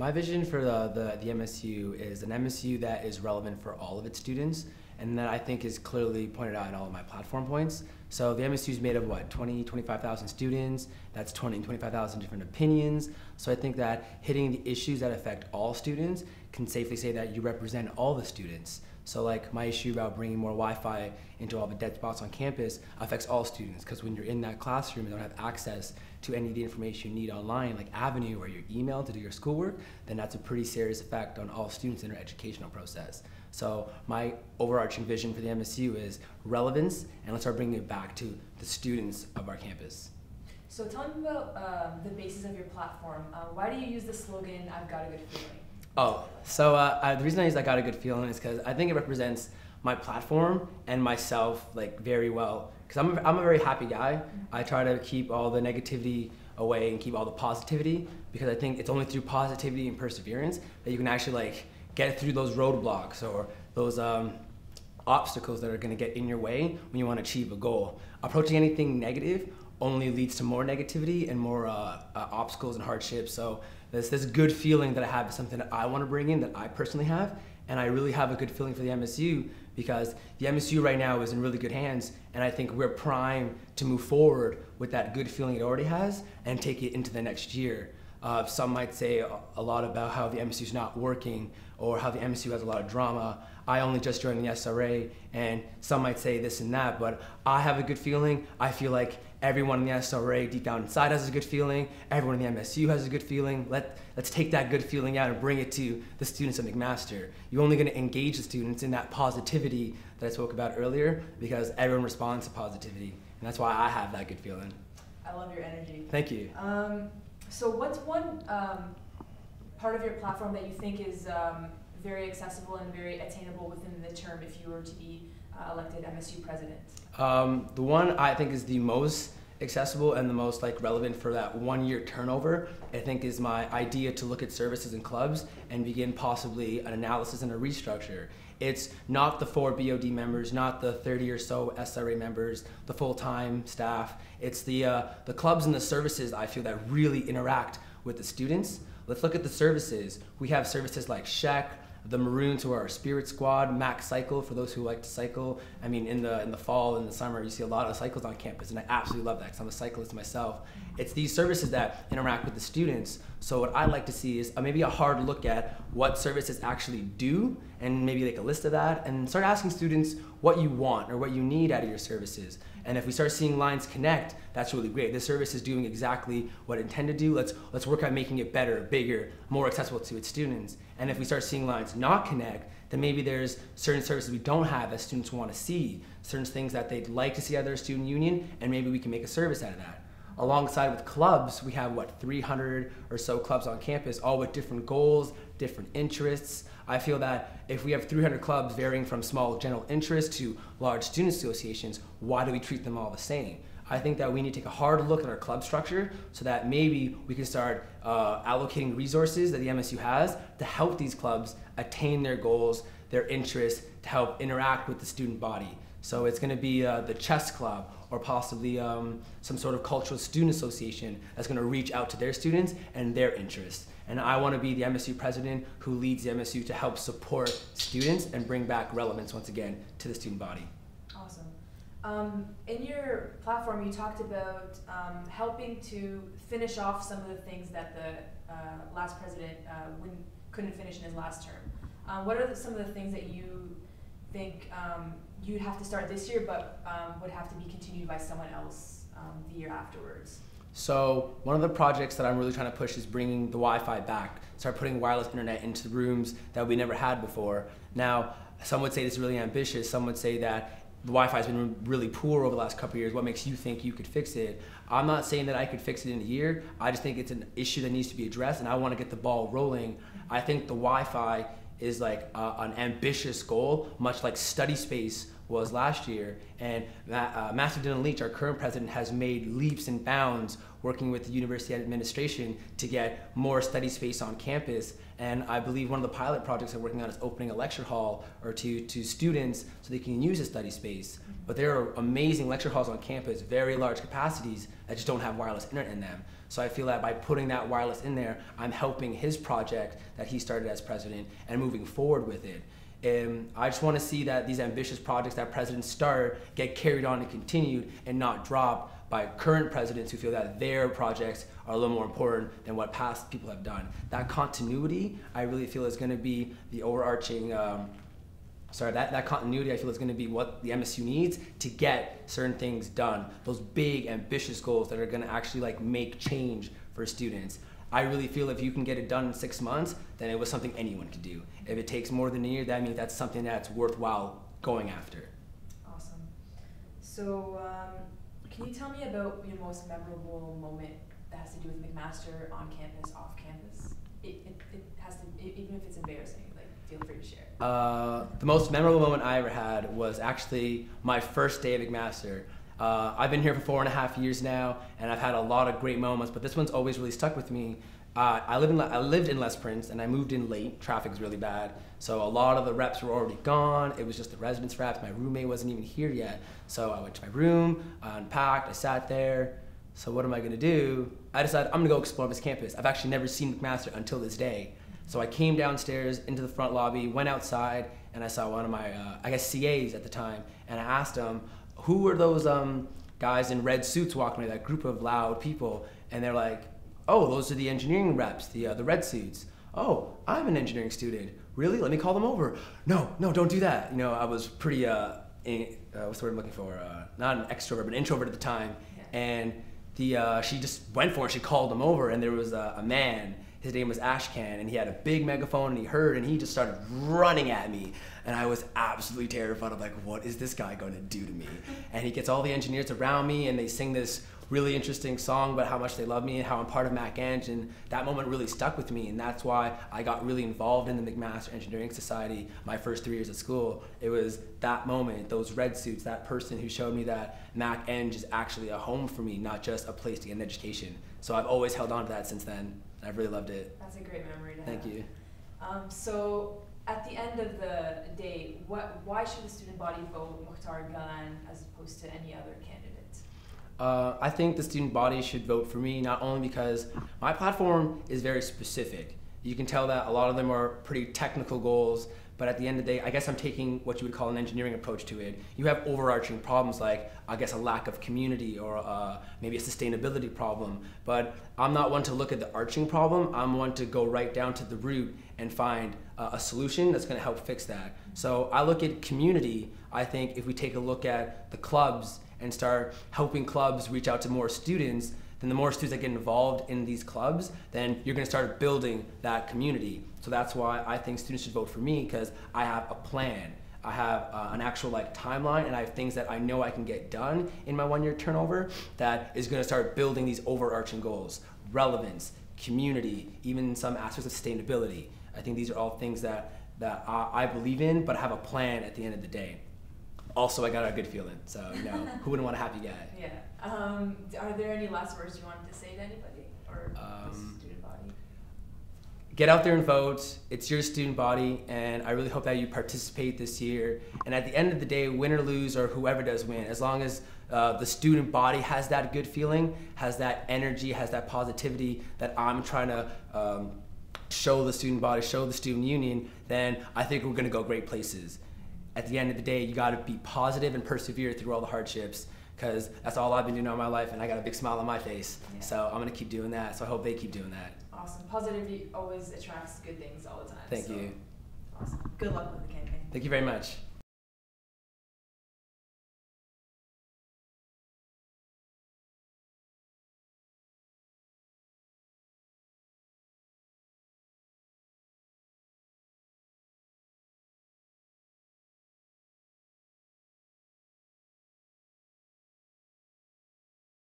My vision for the MSU is an MSU that is relevant for all of its students, and that I think is clearly pointed out in all of my platform points. So the MSU is made of what, 25,000 students, that's 25,000 different opinions. So I think that hitting the issues that affect all students can safely say that you represent all the students. So like my issue about bringing more Wi-Fi into all the dead spots on campus affects all students, because when you're in that classroom and don't have access to any of the information you need online, like Avenue or your email to do your schoolwork, then that's a pretty serious effect on all students in their educational process. So my overarching vision for the MSU is relevance, and let's start bringing it back to the students of our campus. So tell me about the basis of your platform. Why do you use the slogan, "I've got a good feeling"? Oh, so the reason I use "I got a good feeling" is because I think it represents my platform and myself like very well. Because I'm a very happy guy. I try to keep all the negativity away and keep all the positivity, because I think it's only through positivity and perseverance that you can actually like get through those roadblocks or those obstacles that are going to get in your way when you want to achieve a goal. Approaching anything negative only leads to more negativity and more obstacles and hardships. So this good feeling that I have is something that I want to bring in, that I personally have, and I really have a good feeling for the MSU, because the MSU right now is in really good hands, and I think we're primed to move forward with that good feeling it already has and take it into the next year. Some might say a lot about how the MSU is not working or how the MSU has a lot of drama. I only just joined the SRA, and some might say this and that, but I have a good feeling. I feel like everyone in the SRA deep down inside has a good feeling. Everyone in the MSU has a good feeling. Let's take that good feeling out and bring it to the students of McMaster. You're only gonna engage the students in that positivity that I spoke about earlier, because everyone responds to positivity, and that's why I have that good feeling. I love your energy. Thank you. So what's one part of your platform that you think is very accessible and very attainable within the term if you were to be elected MSU president? The one I think is the most accessible and the most like relevant for that 1 year turnover, I think, is my idea to look at services and clubs and begin possibly an analysis and a restructure. It's not the 4 BOD members, not the 30 or so SRA members, the full-time staff. It's the clubs and the services I feel that really interact with the students. Let's look at the services. We have services like SHEC, the Maroons, who are our spirit squad, Max Cycle for those who like to cycle. I mean, in the fall and the summer, you see a lot of cycles on campus, and I absolutely love that because I'm a cyclist myself. It's these services that interact with the students. So what I'd like to see is maybe a hard look at what services actually do, and maybe like a list of that, and start asking students what you want or what you need out of your services. And if we start seeing lines connect, that's really great. This service is doing exactly what it intended to do. Let's work on making it better, bigger, more accessible to its students. And if we start seeing lines not connect, then maybe there's certain services we don't have that students want to see, certain things that they'd like to see out of their student union, and maybe we can make a service out of that. Alongside with clubs, we have what, 300 or so clubs on campus, all with different goals, different interests. I feel that if we have 300 clubs varying from small general interests to large student associations, why do we treat them all the same? I think that we need to take a hard look at our club structure so that maybe we can start allocating resources that the MSU has to help these clubs attain their goals, their interests, to help interact with the student body. So it's going to be the chess club, or possibly some sort of cultural student association that's going to reach out to their students and their interests. And I want to be the MSU president who leads the MSU to help support students and bring back relevance once again to the student body. Awesome. In your platform, you talked about helping to finish off some of the things that the last president couldn't finish in his last term. What are some of the things that you think you'd have to start this year, but would have to be continued by someone else the year afterwards? So one of the projects that I'm really trying to push is bringing the Wi-Fi back, start putting wireless internet into rooms that we never had before. Now, some would say this is really ambitious. Some would say that the Wi-Fi has been really poor over the last couple of years. What makes you think you could fix it? I'm not saying that I could fix it in a year. I just think it's an issue that needs to be addressed, and I want to get the ball rolling. I think the Wi-Fi is like an ambitious goal, much like study space was last year. And Master Dylan Leach, our current president, has made leaps and bounds working with the university administration to get more study space on campus. And I believe one of the pilot projects I'm working on is opening a lecture hall or two to students so they can use a study space. But there are amazing lecture halls on campus, very large capacities that just don't have wireless internet in them. So I feel that by putting that wireless in there, I'm helping his project that he started as president and moving forward with it. I just want to see that these ambitious projects that presidents start get carried on and continued and not dropped by current presidents who feel that their projects are a little more important than what past people have done. That continuity, I really feel, is going to be the overarching, that continuity I feel is going to be what the MSU needs to get certain things done. Those big, ambitious goals that are going to actually like make change for students. I really feel if you can get it done in 6 months, then it was something anyone could do. If it takes more than a year, that means that's something that's worthwhile going after. Awesome. So, can you tell me about your most memorable moment that has to do with McMaster on campus, off campus? It has to, even if it's embarrassing, like feel free to share. The most memorable moment I ever had was actually my first day at McMaster. I've been here for 4.5 years now, and I've had a lot of great moments, but this one's always really stuck with me. I lived in Les Prince, and I moved in late. Traffic's really bad, so a lot of the reps were already gone. It was just the residence reps. My roommate wasn't even here yet, so I went to my room, I unpacked, I sat there. So what am I gonna do? I decided I'm gonna go explore this campus. I've actually never seen McMaster until this day. So I came downstairs into the front lobby, went outside, and I saw one of my, CAs at the time, and I asked him, who were those guys in red suits walking by, that group of loud people? And they're like, oh, those are the engineering reps, the red suits. Oh, I'm an engineering student. Really? Let me call them over. No, don't do that. You know, I was pretty, what's the word I'm looking for? Not an extrovert, but an introvert at the time. Yeah. And she just went for it. She called them over, and there was a man. His name was Ashcan, and he had a big megaphone, and he heard, and he just started running at me. And I was absolutely terrified. I'm like, what is this guy going to do to me? And he gets all the engineers around me, and they sing this really interesting song about how much they love me and how I'm part of MacEng, and that moment really stuck with me, and that's why I got really involved in the McMaster Engineering Society my first 3 years at school. It was that moment, those red suits, that person who showed me that MacEng is actually a home for me, not just a place to get an education. So I've always held on to that since then. I've really loved it. That's a great memory to have. Thank you. So at the end of the day, why should the student body vote Mukhtar Galan as opposed to any other candidate? I think the student body should vote for me, not only because my platform is very specific. You can tell that a lot of them are pretty technical goals, but at the end of the day, I guess I'm taking what you would call an engineering approach to it. You have overarching problems like, I guess, a lack of community or maybe a sustainability problem, but I'm not one to look at the arching problem. I'm one to go right down to the root and find a solution that's gonna help fix that. So I look at community. I think if we take a look at the clubs and start helping clubs reach out to more students, then the more students that get involved in these clubs, then you're gonna start building that community. So that's why I think students should vote for me, because I have a plan. I have an actual timeline, and I have things that I know I can get done in my 1 year turnover that is gonna start building these overarching goals. Relevance, community, even some aspects of sustainability. I think these are all things that I believe in, but I have a plan at the end of the day. Also, I got a good feeling, so who wouldn't want a happy guy? Yeah. Are there any last words you wanted to say to anybody or the student body? Get out there and vote. It's your student body, and I really hope that you participate this year. And at the end of the day, win or lose, or whoever does win, as long as the student body has that good feeling, has that energy, has that positivity that I'm trying to show the student body, show the student union, then I think we're gonna go great places. At the end of the day, you gotta be positive and persevere through all the hardships, because that's all I've been doing all my life, and I got a big smile on my face. Yeah. So I'm gonna keep doing that, so I hope they keep doing that. Awesome. Positivity always attracts good things all the time. Thank you. Awesome. Good luck with the campaign. Thank you very much.